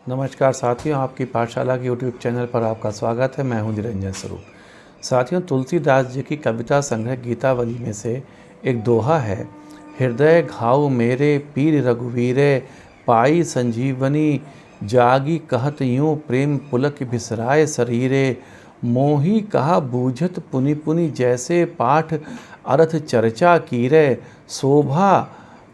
नमस्कार साथियों, आपकी पाठशाला के यूट्यूब चैनल पर आपका स्वागत है। मैं हूं निरंजन स्वरूप। साथियों, तुलसीदास जी की कविता संग्रह गीतावली में से एक दोहा है। हृदय घाव मेरे पीर रघुवीरे, पाई संजीवनी जागी कहत यूँ, प्रेम पुलक बिसराए शरीरे, मोही कहा बूझत पुनि पुनि जैसे, पाठ अर्थ चर्चा कीरे, शोभा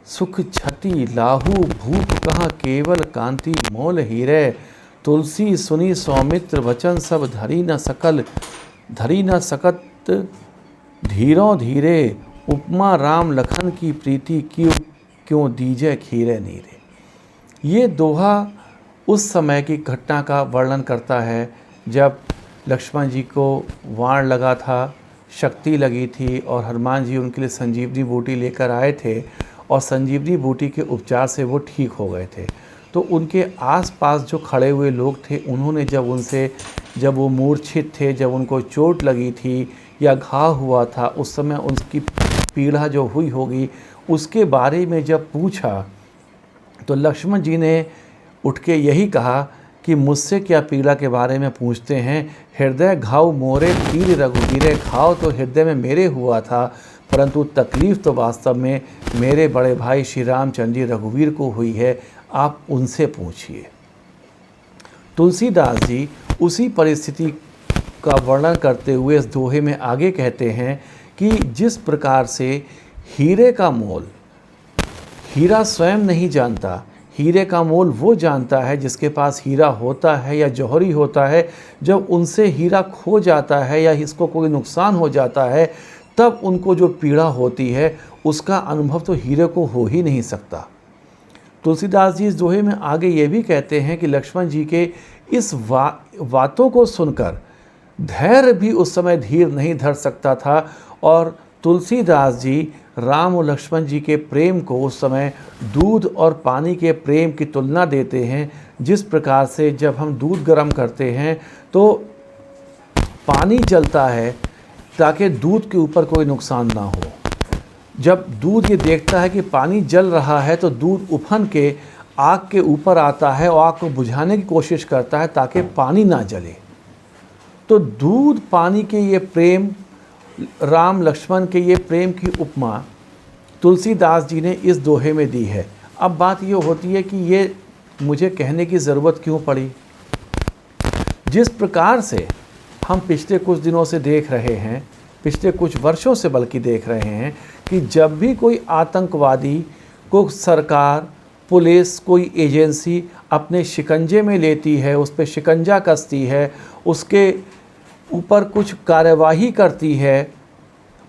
सुख छति लाहू भूप कहाँ, केवल कांति मोल हीरे, तुलसी सुनी सौमित्र वचन सब, धरी न सकत धीरों धीरे, उपमा राम लखन की प्रीति क्यों दीजे खीरे नीरे। ये दोहा उस समय की घटना का वर्णन करता है जब लक्ष्मण जी को वाण लगा था, शक्ति लगी थी और हनुमान जी उनके लिए संजीवनी बूटी लेकर आए थे और संजीवनी बूटी के उपचार से वो ठीक हो गए थे। तो उनके आसपास जो खड़े हुए लोग थे, उन्होंने जब वो मूर्छित थे, जब उनको चोट लगी थी या घाव हुआ था, उस समय उनकी पीड़ा जो हुई होगी उसके बारे में जब पूछा तो लक्ष्मण जी ने उठ के यही कहा कि मुझसे क्या पीड़ा के बारे में पूछते हैं। हृदय घाव मोरे पीर रघुवीरे, घाव तो हृदय में मेरे हुआ था, परंतु तकलीफ़ तो वास्तव में मेरे बड़े भाई श्री रामचंद्र जी रघुवीर को हुई है, आप उनसे पूछिए। तुलसीदास जी उसी परिस्थिति का वर्णन करते हुए इस दोहे में आगे कहते हैं कि जिस प्रकार से हीरे का मोल हीरा स्वयं नहीं जानता, हीरे का मोल वो जानता है जिसके पास हीरा होता है या जौहरी होता है। जब उनसे हीरा खो जाता है या इसको कोई नुकसान हो जाता है, तब उनको जो पीड़ा होती है उसका अनुभव तो हीरे को हो ही नहीं सकता। तुलसीदास जी इस दोहे में आगे ये भी कहते हैं कि लक्ष्मण जी के इस बातों को सुनकर धैर्य भी उस समय धीर नहीं धर सकता था और तुलसीदास जी राम और लक्ष्मण जी के प्रेम को उस समय दूध और पानी के प्रेम की तुलना देते हैं। जिस प्रकार से जब हम दूध गर्म करते हैं तो पानी जलता है ताकि दूध के ऊपर कोई नुकसान ना हो। जब दूध ये देखता है कि पानी जल रहा है तो दूध उफन के आग के ऊपर आता है और आग को बुझाने की कोशिश करता है ताकि पानी ना जले। तो दूध पानी के ये प्रेम, राम लक्ष्मण के ये प्रेम की उपमा तुलसीदास जी ने इस दोहे में दी है। अब बात ये होती है कि ये मुझे कहने की ज़रूरत क्यों पड़ी। जिस प्रकार से हम पिछले कुछ दिनों से देख रहे हैं, पिछले कुछ वर्षों से बल्कि देख रहे हैं कि जब भी कोई आतंकवादी को सरकार, पुलिस, कोई एजेंसी अपने शिकंजे में लेती है, उस पर शिकंजा कसती है, उसके ऊपर कुछ कार्यवाही करती है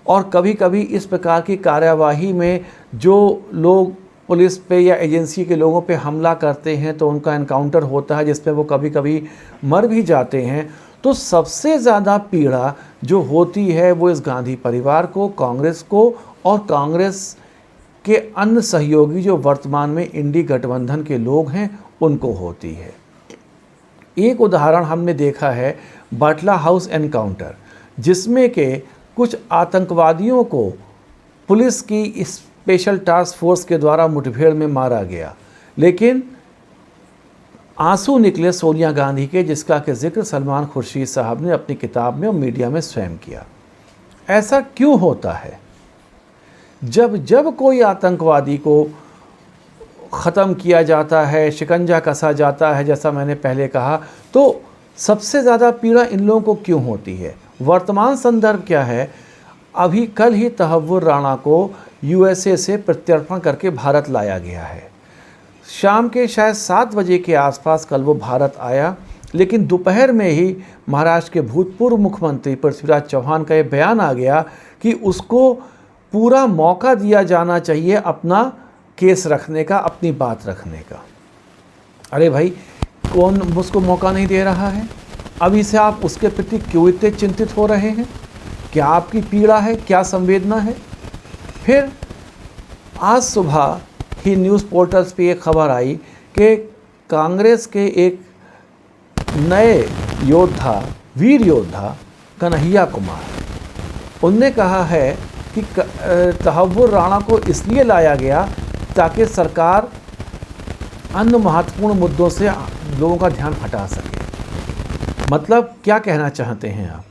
और कभी कभी इस प्रकार की कार्यवाही में जो लोग पुलिस पे या एजेंसी के लोगों पे हमला करते हैं तो उनका एनकाउंटर होता है जिसमें वो कभी कभी मर भी जाते हैं। तो सबसे ज़्यादा पीड़ा जो होती है वो इस गांधी परिवार को, कांग्रेस को और कांग्रेस के अन्य सहयोगी जो वर्तमान में इंडी गठबंधन के लोग हैं उनको होती है। एक उदाहरण हमने देखा है बाटला हाउस एनकाउंटर, जिसमें के कुछ आतंकवादियों को पुलिस की स्पेशल टास्क फोर्स के द्वारा मुठभेड़ में मारा गया, लेकिन आंसू निकले सोनिया गांधी के, जिसका कि जिक्र सलमान खुर्शीद साहब ने अपनी किताब में और मीडिया में स्वयं किया। ऐसा क्यों होता है? जब कोई आतंकवादी को ख़त्म किया जाता है, शिकंजा कसा जाता है, जैसा मैंने पहले कहा, तो सबसे ज़्यादा पीड़ा इन लोगों को क्यों होती है? वर्तमान संदर्भ क्या है? अभी कल ही तहव्वुर राणा को यूएसए से प्रत्यर्पण करके भारत लाया गया है। शाम के शायद 7 बजे के आसपास कल वो भारत आया, लेकिन दोपहर में ही महाराष्ट्र के भूतपूर्व मुख्यमंत्री पृथ्वीराज चौहान का ये बयान आ गया कि उसको पूरा मौका दिया जाना चाहिए अपना केस रखने का, अपनी बात रखने का। अरे भाई, कौन उसको मौका नहीं दे रहा है? अभी से आप उसके प्रति क्यों इतने चिंतित हो रहे हैं? क्या आपकी पीड़ा है? क्या संवेदना है? फिर आज सुबह ही न्यूज़ पोर्टल्स पे एक खबर आई कि कांग्रेस के एक नए योद्धा, वीर योद्धा कन्हैया कुमार, उनने कहा है कि तहव्वुर राणा को इसलिए लाया गया ताकि सरकार अन्य महत्वपूर्ण मुद्दों से लोगों का ध्यान हटा सके। मतलब क्या कहना चाहते हैं आप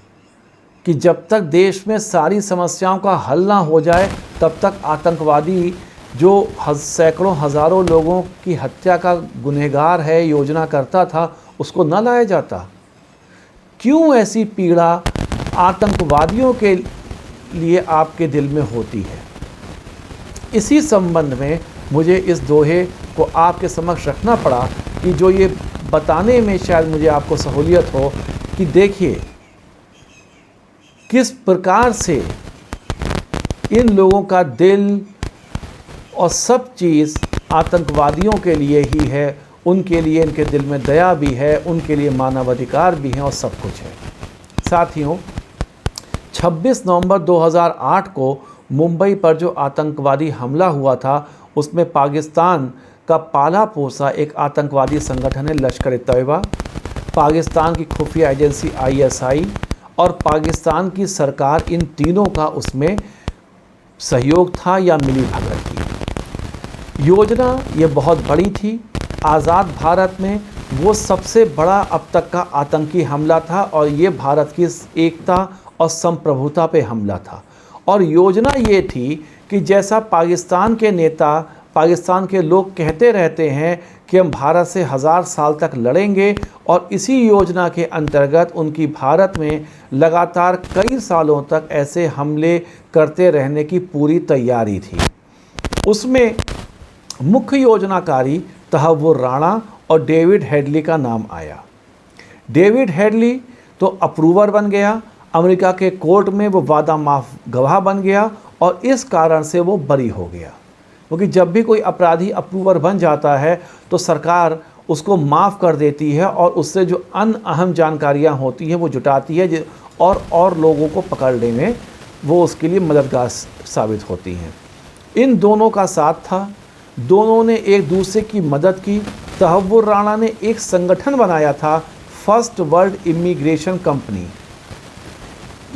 कि जब तक देश में सारी समस्याओं का हल ना हो जाए तब तक आतंकवादी जो सैकड़ों हज़ारों लोगों की हत्या का गुनहगार है, योजना करता था, उसको न लाया जाता? क्यों ऐसी पीड़ा आतंकवादियों के लिए आपके दिल में होती है? इसी संबंध में मुझे इस दोहे को आपके समक्ष रखना पड़ा कि जो ये बताने में शायद मुझे आपको सहूलियत हो कि देखिए किस प्रकार से इन लोगों का दिल और सब चीज़ आतंकवादियों के लिए ही है, उनके लिए इनके दिल में दया भी है, उनके लिए मानवाधिकार भी है और सब कुछ है। साथियों, 26 नवंबर 2008 को मुंबई पर जो आतंकवादी हमला हुआ था उसमें पाकिस्तान का पाला पोसा एक आतंकवादी संगठन है लश्कर-ए-तैयबा, पाकिस्तान की खुफिया एजेंसी ISI और पाकिस्तान की सरकार, इन तीनों का उसमें सहयोग था या मिली भगत थी। योजना ये बहुत बड़ी थी। आज़ाद भारत में वो सबसे बड़ा अब तक का आतंकी हमला था और ये भारत की एकता और संप्रभुता पे हमला था। और योजना ये थी कि जैसा पाकिस्तान के नेता, पाकिस्तान के लोग कहते रहते हैं कि हम भारत से 1000 साल तक लड़ेंगे, और इसी योजना के अंतर्गत उनकी भारत में लगातार कई सालों तक ऐसे हमले करते रहने की पूरी तैयारी थी। उसमें मुख्य योजनाकारी तहव्वुर राणा और डेविड हेडली का नाम आया। डेविड हेडली तो अप्रूवर बन गया, अमेरिका के कोर्ट में वो वादा माफ गवाह बन गया और इस कारण से वो बरी हो गया, क्योंकि जब भी कोई अपराधी अप्रूवर बन जाता है तो सरकार उसको माफ़ कर देती है और उससे जो अन्य अहम जानकारियां होती हैं वो जुटाती है और लोगों को पकड़ने में वो उसके लिए मददगार साबित होती हैं। इन दोनों का साथ था, दोनों ने एक दूसरे की मदद की। तहव्वुर राणा ने एक संगठन बनाया था, फर्स्ट वर्ल्ड इमिग्रेशन कंपनी।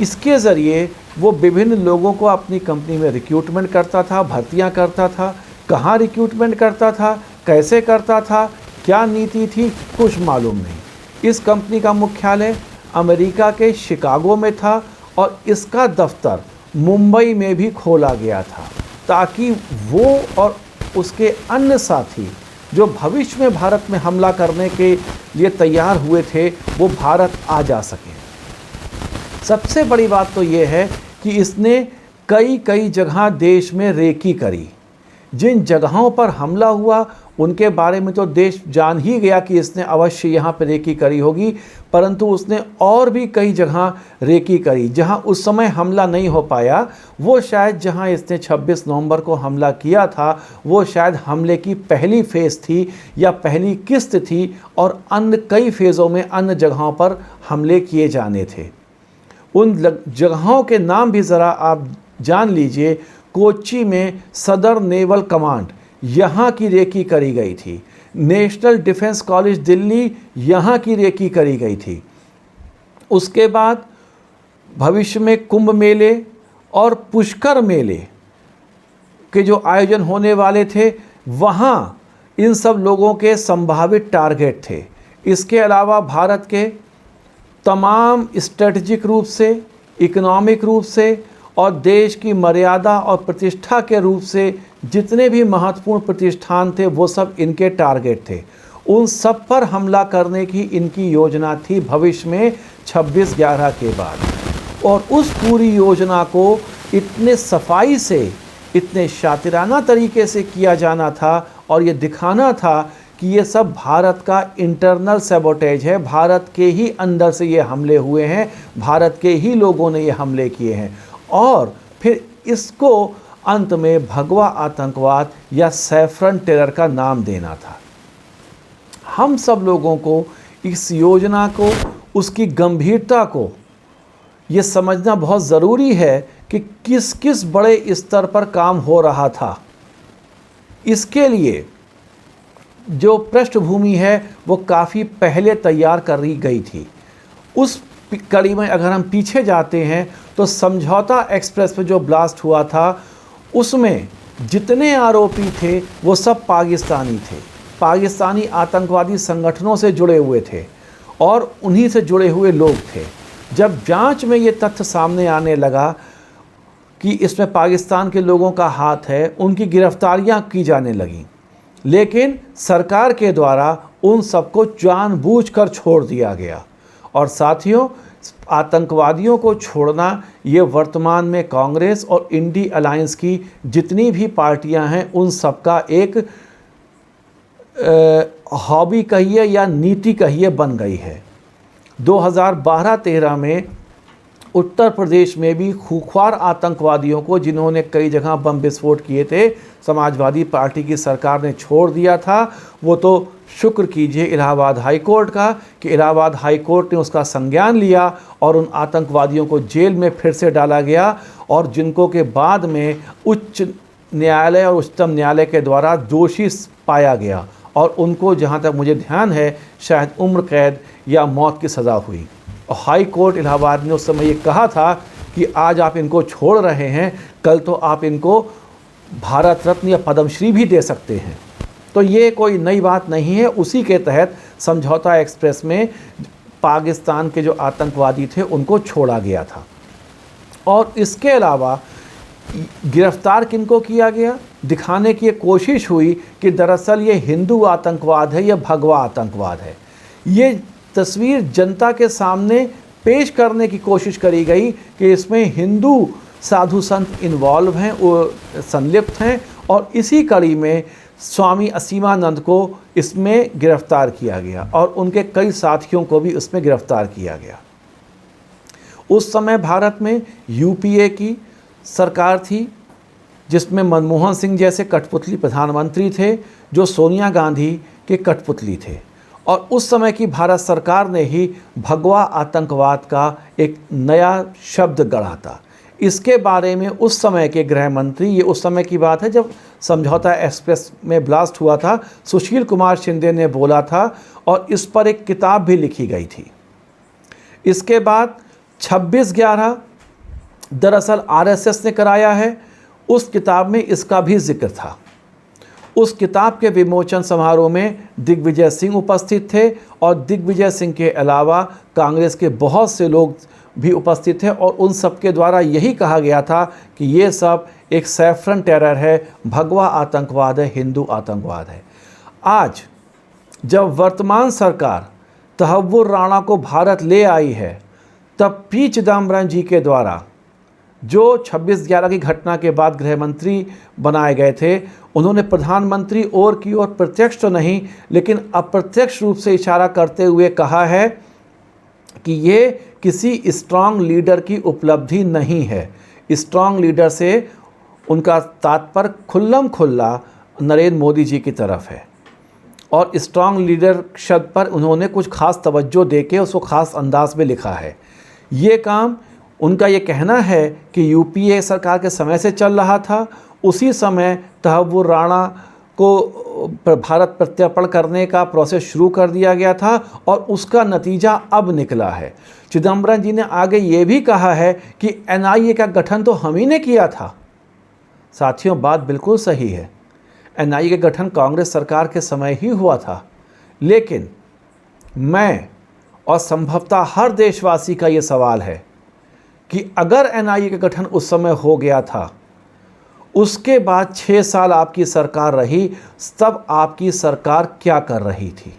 इसके ज़रिए वो विभिन्न लोगों को अपनी कंपनी में रिक्रूटमेंट करता था, भर्तियां करता था। कहाँ रिक्रूटमेंट करता था, कैसे करता था, क्या नीति थी, कुछ मालूम नहीं। इस कंपनी का मुख्यालय अमेरिका के शिकागो में था और इसका दफ्तर मुंबई में भी खोला गया था, ताकि वो और उसके अन्य साथी जो भविष्य में भारत में हमला करने के लिए तैयार हुए थे वो भारत आ जा सकें। सबसे बड़ी बात तो ये है कि इसने कई जगह देश में रेकी करी। जिन जगहों पर हमला हुआ उनके बारे में तो देश जान ही गया कि इसने अवश्य यहाँ पर रेकी करी होगी, परंतु उसने और भी कई जगह रेकी करी जहाँ उस समय हमला नहीं हो पाया। वो शायद जहाँ इसने 26 नवंबर को हमला किया था वो शायद हमले की पहली फ़ेज़ थी या पहली किस्त थी, और अन्य कई फ़ेज़ों में अन्य जगहों पर हमले किए जाने थे। उन जगहों के नाम भी ज़रा आप जान लीजिए। कोच्चि में सदर नेवल कमांड, यहाँ की रेकी करी गई थी। नेशनल डिफेंस कॉलेज दिल्ली, यहाँ की रेकी करी गई थी। उसके बाद भविष्य में कुंभ मेले और पुष्कर मेले के जो आयोजन होने वाले थे, वहाँ इन सब लोगों के संभावित टारगेट थे। इसके अलावा भारत के तमाम स्ट्रेटजिक रूप से, इकोनॉमिक रूप से और देश की मर्यादा और प्रतिष्ठा के रूप से जितने भी महत्वपूर्ण प्रतिष्ठान थे वो सब इनके टारगेट थे। उन सब पर हमला करने की इनकी योजना थी भविष्य में 26/11 के बाद। और उस पूरी योजना को इतने सफाई से, इतने शातिराना तरीके से किया जाना था और ये दिखाना था कि ये सब भारत का इंटरनल सैबोटेज है, भारत के ही अंदर से ये हमले हुए हैं, भारत के ही लोगों ने ये हमले किए हैं। और फिर इसको अंत में भगवा आतंकवाद या सैफरन टेरर का नाम देना था। हम सब लोगों को इस योजना को, उसकी गंभीरता को ये समझना बहुत ज़रूरी है कि किस किस बड़े स्तर पर काम हो रहा था। इसके लिए जो पृष्ठभूमि है वो काफ़ी पहले तैयार करी गई थी। उस कड़ी में अगर हम पीछे जाते हैं तो समझौता एक्सप्रेस पे जो ब्लास्ट हुआ था उसमें जितने आरोपी थे वो सब पाकिस्तानी थे। पाकिस्तानी आतंकवादी संगठनों से जुड़े हुए थे और उन्हीं से जुड़े हुए लोग थे। जब जांच में ये तथ्य सामने आने लगा कि इसमें पाकिस्तान के लोगों का हाथ है, उनकी गिरफ्तारियां की जाने लगीं, लेकिन सरकार के द्वारा उन सबको जानबूझकर छोड़ दिया गया। और साथियों, आतंकवादियों को छोड़ना ये वर्तमान में कांग्रेस और इंडी अलायंस की जितनी भी पार्टियां हैं उन सबका एक हॉबी कहिए या नीति कहिए बन गई है। 2012-13 में उत्तर प्रदेश में भी खूंखार आतंकवादियों को, जिन्होंने कई जगह बम विस्फोट किए थे, समाजवादी पार्टी की सरकार ने छोड़ दिया था। वो तो शुक्र कीजिए इलाहाबाद हाई कोर्ट का कि इलाहाबाद हाई कोर्ट ने उसका संज्ञान लिया और उन आतंकवादियों को जेल में फिर से डाला गया, और जिनको के बाद में उच्च न्यायालय और उच्चतम न्यायालय के द्वारा दोषी पाया गया और उनको, जहाँ तक मुझे ध्यान है, शायद उम्र कैद या मौत की सज़ा हुई। और हाई कोर्ट इलाहाबाद ने उस समय ये कहा था कि आज आप इनको छोड़ रहे हैं, कल तो आप इनको भारत रत्न या पद्मश्री भी दे सकते हैं। तो ये कोई नई बात नहीं है। उसी के तहत समझौता एक्सप्रेस में पाकिस्तान के जो आतंकवादी थे उनको छोड़ा गया था। और इसके अलावा गिरफ्तार किनको किया गया, दिखाने की कोशिश हुई कि दरअसल ये हिंदू आतंकवाद है, या भगवा आतंकवाद है। ये तस्वीर जनता के सामने पेश करने की कोशिश करी गई कि इसमें हिंदू साधु संत इन्वॉल्व हैं, वो संलिप्त हैं, और इसी कड़ी में स्वामी असीमानंद को इसमें गिरफ्तार किया गया और उनके कई साथियों को भी इसमें गिरफ्तार किया गया। उस समय भारत में यूपीए की सरकार थी, जिसमें मनमोहन सिंह जैसे कठपुतली प्रधानमंत्री थे, जो सोनिया गांधी के कठपुतली थे। और उस समय की भारत सरकार ने ही भगवा आतंकवाद का एक नया शब्द गढ़ा था। इसके बारे में उस समय के गृह मंत्री, ये उस समय की बात है जब समझौता एक्सप्रेस में ब्लास्ट हुआ था, सुशील कुमार शिंदे ने बोला था, और इस पर एक किताब भी लिखी गई थी। इसके बाद 26/11 दरअसल आरएसएस ने कराया है। उस किताब में इसका भी जिक्र था। उस किताब के विमोचन समारोह में दिग्विजय सिंह उपस्थित थे, और दिग्विजय सिंह के अलावा कांग्रेस के बहुत से लोग भी उपस्थित थे, और उन सब के द्वारा यही कहा गया था कि ये सब एक सैफरन टेरर है, भगवा आतंकवाद है, हिंदू आतंकवाद है। आज जब वर्तमान सरकार तहव्वुर राणा को भारत ले आई है, तब पी चिदम्बरम जी के द्वारा, जो 26/11 की घटना के बाद गृह मंत्री बनाए गए थे, उन्होंने प्रधानमंत्री और की ओर प्रत्यक्ष तो नहीं लेकिन अप्रत्यक्ष रूप से इशारा करते हुए कहा है कि ये किसी स्ट्रांग लीडर की उपलब्धि नहीं है। स्ट्रांग लीडर से उनका तात्पर्य खुल्लम खुल्ला नरेंद्र मोदी जी की तरफ है, और स्ट्रांग लीडर शब्द पर उन्होंने कुछ खास तवज्जो देके उसको खास अंदाज में लिखा है। ये काम उनका ये कहना है कि यूपीए सरकार के समय से चल रहा था। उसी समय तहव्वुर राणा को भारत प्रत्यर्पण करने का प्रोसेस शुरू कर दिया गया था, और उसका नतीजा अब निकला है। चिदम्बरम जी ने आगे ये भी कहा है कि एनआईए का गठन तो हम ही ने किया था। साथियों, बात बिल्कुल सही है। एनआईए का गठन कांग्रेस सरकार के समय ही हुआ था, लेकिन मैं और संभवतः हर देशवासी का ये सवाल है कि अगर एनआईए का गठन उस समय हो गया था, उसके बाद 6 साल आपकी सरकार रही, तब आपकी सरकार क्या कर रही थी?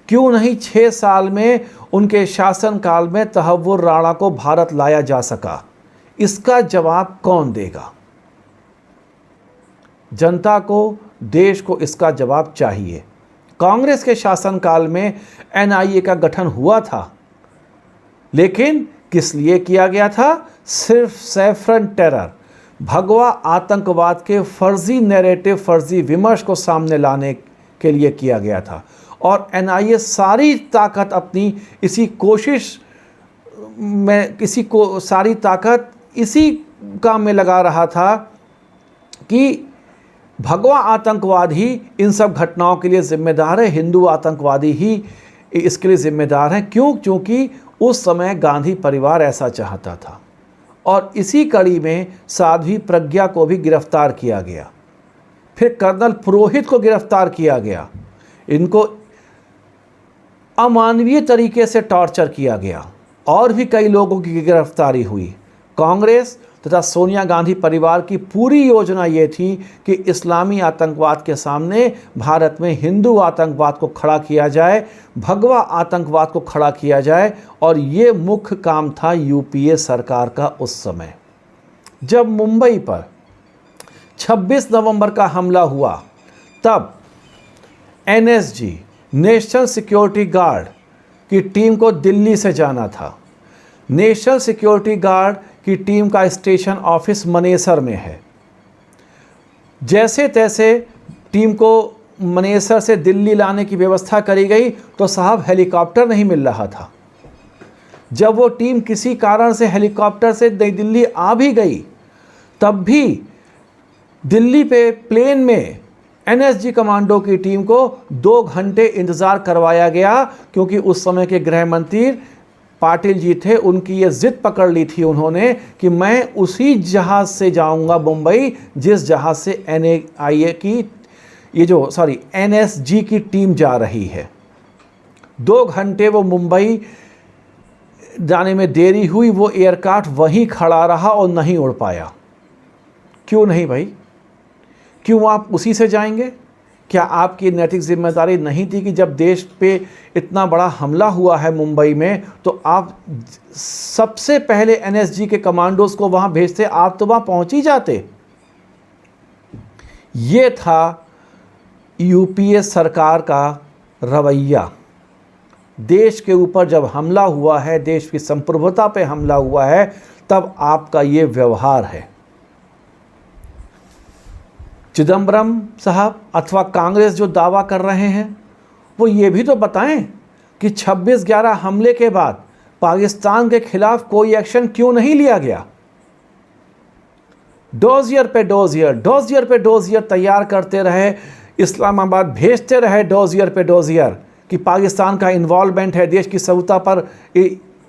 क्यों नहीं 6 साल में उनके शासनकाल में तहव्वुर राणा को भारत लाया जा सका? इसका जवाब कौन देगा? जनता को, देश को इसका जवाब चाहिए। कांग्रेस के शासनकाल में एनआईए का गठन हुआ था, लेकिन किस लिए किया गया था? सिर्फ सैफरन टेरर, भगवा आतंकवाद के फर्जी नैरेटिव, फर्जी विमर्श को सामने लाने के लिए किया गया था। और एनआईए सारी ताकत अपनी इसी कोशिश में, सारी ताकत इसी काम में लगा रहा था कि भगवा आतंकवाद ही इन सब घटनाओं के लिए जिम्मेदार है, हिंदू आतंकवादी ही इसके लिए जिम्मेदार हैं। क्यों? क्योंकि उस समय गांधी परिवार ऐसा चाहता था। और इसी कड़ी में साध्वी प्रज्ञा को भी गिरफ्तार किया गया। फिर कर्नल पुरोहित को गिरफ्तार किया गया। इनको अमानवीय तरीके से टॉर्चर किया गया और भी कई लोगों की गिरफ्तारी हुई। कांग्रेस तथा सोनिया गांधी परिवार की पूरी योजना ये थी कि इस्लामी आतंकवाद के सामने भारत में हिंदू आतंकवाद को खड़ा किया जाए, भगवा आतंकवाद को खड़ा किया जाए, और ये मुख्य काम था यूपीए सरकार का उस समय। जब मुंबई पर 26 नवंबर का हमला हुआ, तब एनएसजी, नेशनल सिक्योरिटी गार्ड की टीम को दिल्ली से जाना था। नेशनल सिक्योरिटी गार्ड की टीम का स्टेशन ऑफिस मनेसर में है। जैसे तैसे टीम को मनेसर से दिल्ली लाने की व्यवस्था करी गई तो साहब हेलीकॉप्टर नहीं मिल रहा था। जब वो टीम किसी कारण से हेलीकॉप्टर से दिल्ली आ भी गई, तब भी दिल्ली पे प्लेन में एनएसजी कमांडो की टीम को 2 घंटे इंतज़ार करवाया गया, क्योंकि उस समय के गृह मंत्री पाटिल जी थे। उनकी ये जिद पकड़ ली थी उन्होंने कि मैं उसी जहाज़ से जाऊंगा मुंबई जिस जहाज़ से एनएसजी की टीम जा रही है। 2 घंटे वो मुंबई जाने में देरी हुई, वो एयरक्राफ्ट वहीं खड़ा रहा और नहीं उड़ पाया। क्यों नहीं भाई? क्यों आप उसी से जाएंगे? क्या आपकी नैतिक जिम्मेदारी नहीं थी कि जब देश पे इतना बड़ा हमला हुआ है मुंबई में, तो आप सबसे पहले एनएसजी के कमांडोज को वहाँ भेजते? आप तो वहाँ पहुँच ही जाते। ये था यूपीए सरकार का रवैया। देश के ऊपर जब हमला हुआ है, देश की संप्रभुता पे हमला हुआ है, तब आपका ये व्यवहार है। चिदम्बरम साहब अथवा कांग्रेस जो दावा कर रहे हैं, वो ये भी तो बताएं कि 26/11 हमले के बाद पाकिस्तान के खिलाफ कोई एक्शन क्यों नहीं लिया गया। डोजियर पे डोजियर तैयार करते रहे, इस्लामाबाद भेजते रहे डोजियर पे डोजियर कि पाकिस्तान का इन्वॉल्वमेंट है, देश की सत्ता पर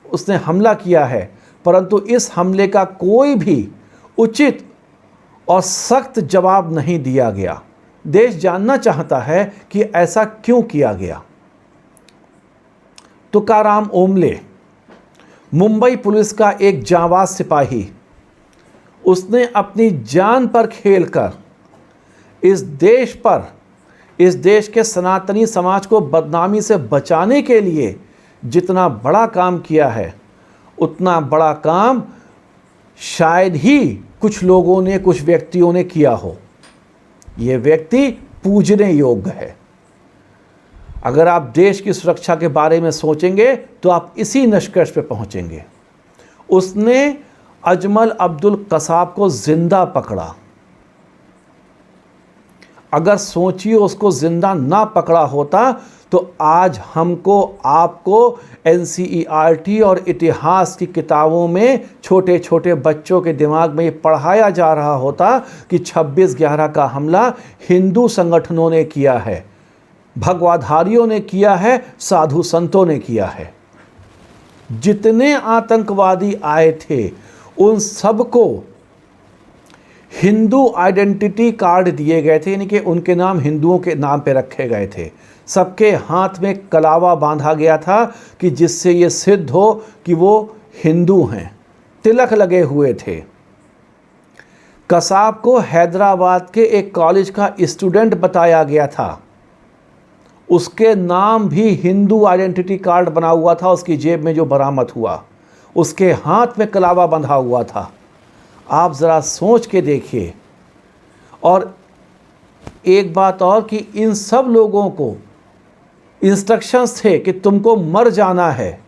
उसने हमला किया है, परंतु इस हमले का कोई भी उचित और सख्त जवाब नहीं दिया गया। देश जानना चाहता है कि ऐसा क्यों किया गया। तुकाराम ओमले, मुंबई पुलिस का एक जांबाज सिपाही, उसने अपनी जान पर खेलकर इस देश के सनातनी समाज को बदनामी से बचाने के लिए जितना बड़ा काम किया है, उतना बड़ा काम शायद ही कुछ लोगों ने, कुछ व्यक्तियों ने किया हो। ये व्यक्ति पूजने योग्य है। अगर आप देश की सुरक्षा के बारे में सोचेंगे तो आप इसी निष्कर्ष पे पहुंचेंगे। उसने अजमल अब्दुल कसाब को जिंदा पकड़ा। अगर सोचिए उसको जिंदा ना पकड़ा होता तो आज हमको, आपको एनसीईआरटी और इतिहास की किताबों में छोटे छोटे बच्चों के दिमाग में ये पढ़ाया जा रहा होता कि 26/11 का हमला हिंदू संगठनों ने किया है, भगवाधारियों ने किया है, साधु संतों ने किया है। जितने आतंकवादी आए थे उन सबको हिंदू आइडेंटिटी कार्ड दिए गए थे, यानी कि उनके नाम हिंदुओं के नाम पे रखे गए थे। सबके हाथ में कलावा बांधा गया था कि जिससे ये सिद्ध हो कि वो हिंदू हैं। तिलक लगे हुए थे। कसाब को हैदराबाद के एक कॉलेज का स्टूडेंट बताया गया था। उसके नाम भी हिंदू आइडेंटिटी कार्ड बना हुआ था। उसकी जेब में जो बरामद हुआ, उसके हाथ में कलावा बंधा हुआ था। आप ज़रा सोच के देखिए। और एक बात और कि इन सब लोगों को इंस्ट्रक्शंस थे कि तुमको मर जाना है,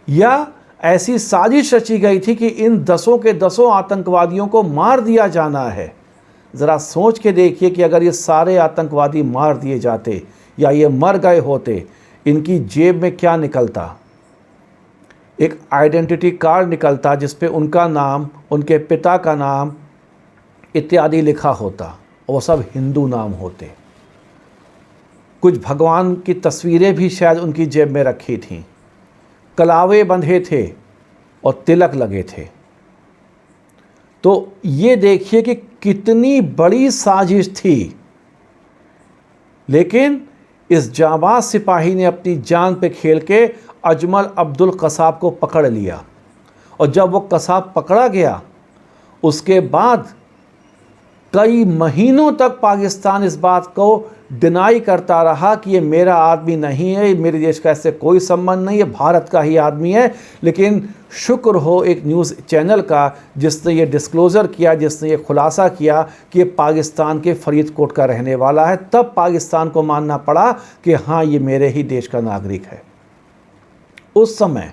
या ऐसी साजिश रची गई थी कि इन 10 के 10 आतंकवादियों को मार दिया जाना है। ज़रा सोच के देखिए कि अगर ये सारे आतंकवादी मार दिए जाते या ये मर गए होते, इनकी जेब में क्या निकलता? एक आइडेंटिटी कार्ड निकलता जिस पे उनका नाम, उनके पिता का नाम इत्यादि लिखा होता, और सब हिंदू नाम होते। कुछ भगवान की तस्वीरें भी शायद उनकी जेब में रखी थीं। कलावे बंधे थे और तिलक लगे थे। तो ये देखिए कि कितनी बड़ी साजिश थी, लेकिन इस जाबाज सिपाही ने अपनी जान पे खेल के अजमल अब्दुल कसाब को पकड़ लिया। और जब वो कसाब पकड़ा गया, उसके बाद कई महीनों तक पाकिस्तान इस बात को डिनाई करता रहा कि ये मेरा आदमी नहीं है, ये मेरे देश का ऐसे कोई संबंध नहीं है, भारत का ही आदमी है। लेकिन शुक्र हो एक न्यूज़ चैनल का जिसने ये डिस्क्लोज़र किया, जिसने ये खुलासा किया कि ये पाकिस्तान के फरीदकोट का रहने वाला है, तब पाकिस्तान को मानना पड़ा कि हाँ, ये मेरे ही देश का नागरिक है। उस समय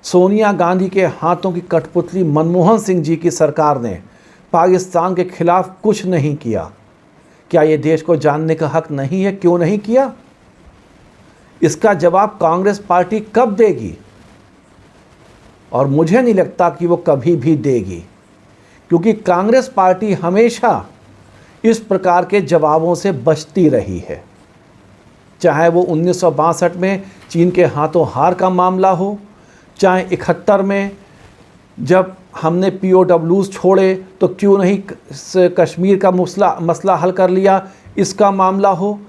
सोनिया गांधी के हाथों की कठपुतली मनमोहन सिंह जी की सरकार ने पाकिस्तान के खिलाफ कुछ नहीं किया। क्या ये देश को जानने का हक नहीं है? क्यों नहीं किया? इसका जवाब कांग्रेस पार्टी कब देगी? और मुझे नहीं लगता कि वो कभी भी देगी, क्योंकि कांग्रेस पार्टी हमेशा इस प्रकार के जवाबों से बचती रही है। चाहे वो 1962 में चीन के हाथों हार का मामला हो, चाहे 71 में जब हमने POWs छोड़े तो क्यों नहीं कश्मीर का मसला हल कर लिया, इसका मामला हो,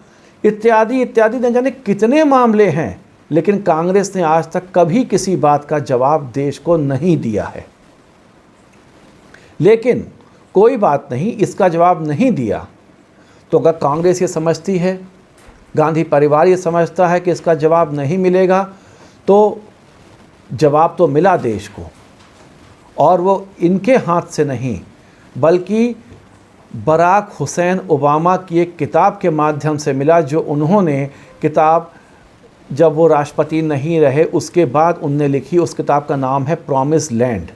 इत्यादि इत्यादि न जाने कितने मामले हैं। लेकिन कांग्रेस ने आज तक कभी किसी बात का जवाब देश को नहीं दिया है। लेकिन कोई बात नहीं, इसका जवाब नहीं दिया तो अगर कांग्रेस ये समझती है, गांधी परिवार ये समझता है कि इसका जवाब नहीं मिलेगा, तो जवाब तो मिला देश को, और वो इनके हाथ से नहीं बल्कि बराक हुसैन ओबामा की एक किताब के माध्यम से मिला, जो उन्होंने किताब जब वो राष्ट्रपति नहीं रहे उसके बाद उनने लिखी। उस किताब का नाम है प्रॉमिस लैंड।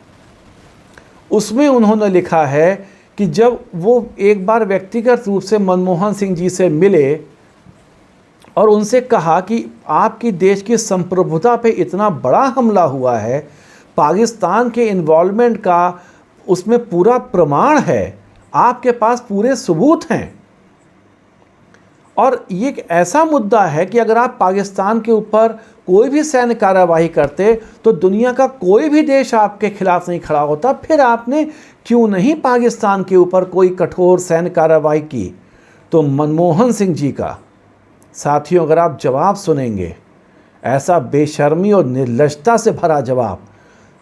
उसमें उन्होंने लिखा है कि जब वो एक बार व्यक्तिगत रूप से मनमोहन सिंह जी से मिले और उनसे कहा कि आपकी देश की संप्रभुता पे इतना बड़ा हमला हुआ है, पाकिस्तान के इन्वॉल्वमेंट का उसमें पूरा प्रमाण है, आपके पास पूरे सबूत हैं, और ये एक ऐसा मुद्दा है कि अगर आप पाकिस्तान के ऊपर कोई भी सैन्य कार्रवाई करते तो दुनिया का कोई भी देश आपके खिलाफ नहीं खड़ा होता, फिर आपने क्यों नहीं पाकिस्तान के ऊपर कोई कठोर सैन्य कार्रवाई की? तो मनमोहन सिंह जी का, साथियों, अगर आप जवाब सुनेंगे, ऐसा बेशर्मी और निर्लज्जता से भरा जवाब,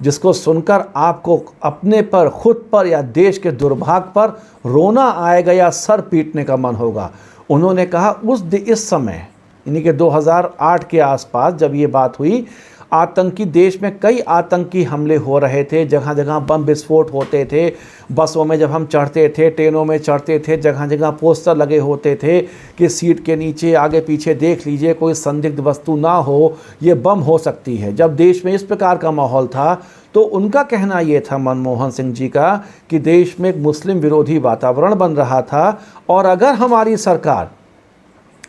जिसको सुनकर आपको अपने पर, खुद पर या देश के दुर्भाग्य पर रोना आएगा या सर पीटने का मन होगा। उन्होंने कहा इस समय यानी कि 2008 के आसपास जब ये बात हुई, आतंकी देश में कई आतंकी हमले हो रहे थे, जगह जगह बम विस्फोट होते थे, बसों में जब हम चढ़ते थे, ट्रेनों में चढ़ते थे, जगह जगह पोस्टर लगे होते थे कि सीट के नीचे आगे पीछे देख लीजिए, कोई संदिग्ध वस्तु ना हो, ये बम हो सकती है। जब देश में इस प्रकार का माहौल था तो उनका कहना ये था, मनमोहन सिंह जी का, कि देश में एक मुस्लिम विरोधी वातावरण बन रहा था, और अगर हमारी सरकार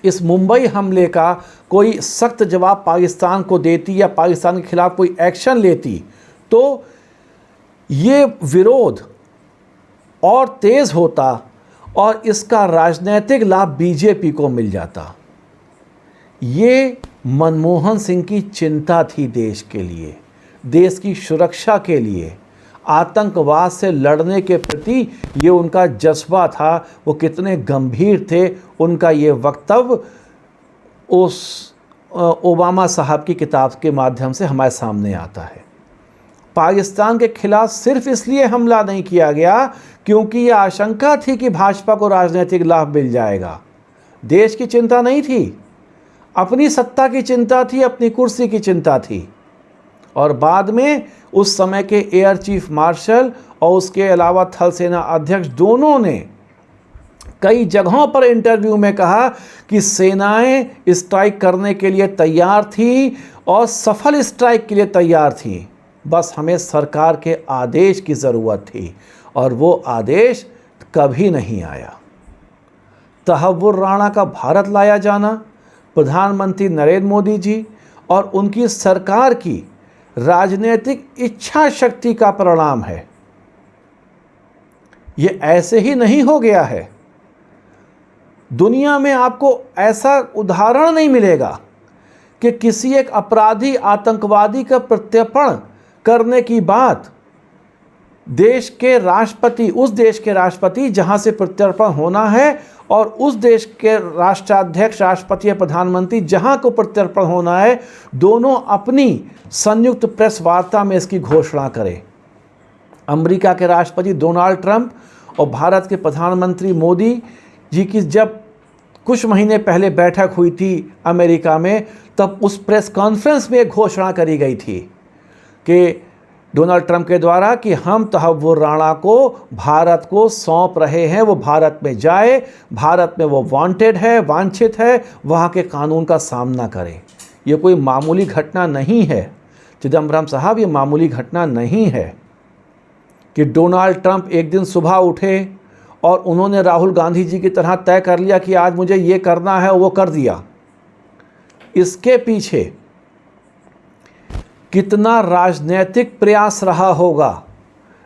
इस मुंबई हमले का कोई सख्त जवाब पाकिस्तान को देती या पाकिस्तान के खिलाफ कोई एक्शन लेती तो ये विरोध और तेज़ होता और इसका राजनीतिक लाभ बीजेपी को मिल जाता। ये मनमोहन सिंह की चिंता थी देश के लिए, देश की सुरक्षा के लिए, आतंकवाद से लड़ने के प्रति ये उनका जज्बा था। वो कितने गंभीर थे, उनका ये वक्तव्य उस ओबामा साहब की किताब के माध्यम से हमारे सामने आता है। पाकिस्तान के खिलाफ सिर्फ इसलिए हमला नहीं किया गया क्योंकि ये आशंका थी कि भाजपा को राजनीतिक लाभ मिल जाएगा। देश की चिंता नहीं थी, अपनी सत्ता की चिंता थी, अपनी कुर्सी की चिंता थी। और बाद में उस समय के एयर चीफ मार्शल और उसके अलावा थल सेना अध्यक्ष दोनों ने कई जगहों पर इंटरव्यू में कहा कि सेनाएं स्ट्राइक करने के लिए तैयार थी और सफल स्ट्राइक के लिए तैयार थी, बस हमें सरकार के आदेश की ज़रूरत थी, और वो आदेश कभी नहीं आया। तहव्वुर राणा का भारत लाया जाना प्रधानमंत्री नरेंद्र मोदी जी और उनकी सरकार की राजनीतिक इच्छा शक्ति का परिणाम है। ये ऐसे ही नहीं हो गया है। दुनिया में आपको ऐसा उदाहरण नहीं मिलेगा कि किसी एक अपराधी आतंकवादी का प्रत्यर्पण करने की बात देश के राष्ट्रपति, उस देश के राष्ट्रपति जहां से प्रत्यर्पण होना है, और उस देश के राष्ट्राध्यक्ष, राष्ट्रपति या प्रधानमंत्री जहां को प्रत्यर्पण होना है, दोनों अपनी संयुक्त प्रेस वार्ता में इसकी घोषणा करें। अमेरिका के राष्ट्रपति डोनाल्ड ट्रंप और भारत के प्रधानमंत्री मोदी जी की जब कुछ महीने पहले बैठक हुई थी अमेरिका में, तब उस प्रेस कॉन्फ्रेंस में एक घोषणा करी गई थी कि डोनाल्ड ट्रंप के द्वारा कि हम तहव्वुर राणा को भारत को सौंप रहे हैं, वो भारत में जाए, भारत में वो वांटेड है, वांछित है, वहाँ के कानून का सामना करे। ये कोई मामूली घटना नहीं है चिदम्बरम साहब, ये मामूली घटना नहीं है कि डोनाल्ड ट्रंप एक दिन सुबह उठे और उन्होंने राहुल गांधी जी की तरह तय कर लिया कि आज मुझे ये करना है, वो कर दिया। इसके पीछे कितना राजनीतिक प्रयास रहा होगा,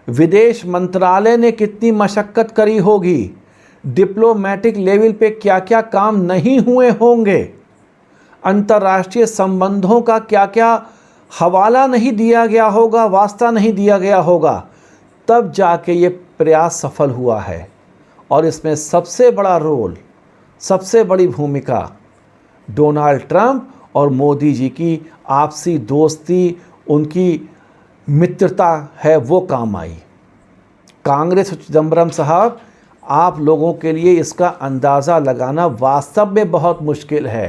विदेश मंत्रालय ने कितनी मशक्कत करी होगी, डिप्लोमेटिक लेवल पे क्या क्या काम नहीं हुए होंगे, अंतर्राष्ट्रीय संबंधों का क्या क्या हवाला नहीं दिया गया होगा, वास्ता नहीं दिया गया होगा, तब जाके ये प्रयास सफल हुआ है। और इसमें सबसे बड़ा रोल, सबसे बड़ी भूमिका डोनाल्ड ट्रंप और मोदी जी की आपसी दोस्ती, उनकी मित्रता है, वो काम आई। कांग्रेस और चिदम्बरम साहब, आप लोगों के लिए इसका अंदाज़ा लगाना वास्तव में बहुत मुश्किल है।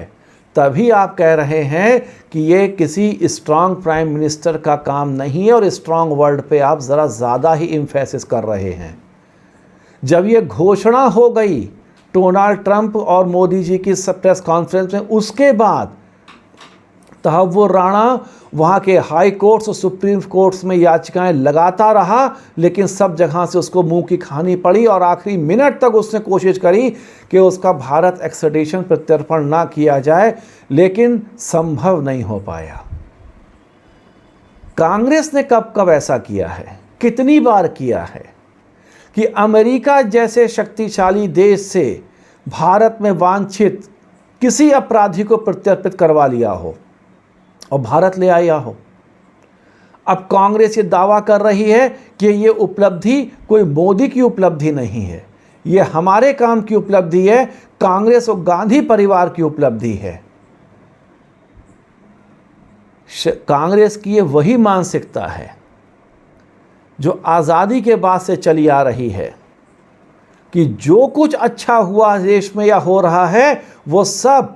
तभी आप कह रहे हैं कि ये किसी स्ट्रांग प्राइम मिनिस्टर का काम नहीं है, और स्ट्रांग वर्ड पे आप ज़रा ज़्यादा ही इम्फेसिस कर रहे हैं। जब ये घोषणा हो गई डोनाल्ड ट्रंप और मोदी जी की प्रेस कॉन्फ्रेंस में, उसके बाद तहव्वुर राणा वहाँ के हाई कोर्ट्स और सुप्रीम कोर्ट्स में याचिकाएं लगाता रहा, लेकिन सब जगह से उसको मुंह की खानी पड़ी, और आखिरी मिनट तक उसने कोशिश करी कि उसका भारत एक्सट्रेडिशन प्रत्यर्पण ना किया जाए, लेकिन संभव नहीं हो पाया। कांग्रेस ने कब कब ऐसा किया है, कितनी बार किया है कि अमेरिका जैसे शक्तिशाली देश से भारत में वांछित किसी अपराधी को प्रत्यर्पित करवा लिया हो और भारत ले आया हो। अब कांग्रेस ये दावा कर रही है कि ये उपलब्धि कोई मोदी की उपलब्धि नहीं है, ये हमारे काम की उपलब्धि है, कांग्रेस और गांधी परिवार की उपलब्धि है। कांग्रेस की ये वही मानसिकता है जो आज़ादी के बाद से चली आ रही है कि जो कुछ अच्छा हुआ देश में या हो रहा है, वो सब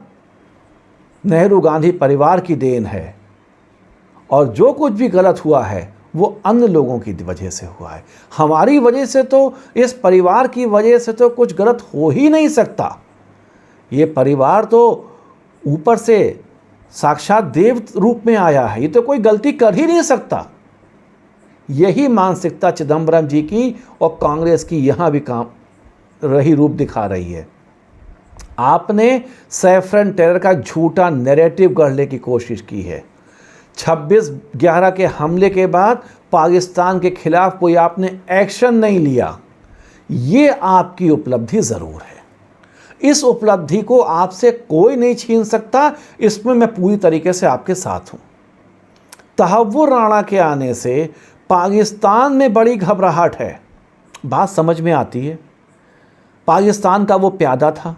नेहरू गांधी परिवार की देन है, और जो कुछ भी गलत हुआ है वो अन्य लोगों की वजह से हुआ है। हमारी वजह से तो, इस परिवार की वजह से तो कुछ गलत हो ही नहीं सकता। ये परिवार तो ऊपर से साक्षात देव रूप में आया है, ये तो कोई गलती कर ही नहीं सकता। यही मानसिकता चिदम्बरम जी की और कांग्रेस की यहाँ भी काम रही रूप दिखा रही है। आपने सैफरन टेरर का झूठा नैरेटिव गढ़ने की कोशिश की है। 26/11 के हमले के बाद पाकिस्तान के खिलाफ कोई आपने एक्शन नहीं लिया, ये आपकी उपलब्धि ज़रूर है। इस उपलब्धि को आपसे कोई नहीं छीन सकता, इसमें मैं पूरी तरीके से आपके साथ हूँ। तहव्वुर राणा के आने से पाकिस्तान में बड़ी घबराहट है, बात समझ में आती है। पाकिस्तान का वो प्यादा था,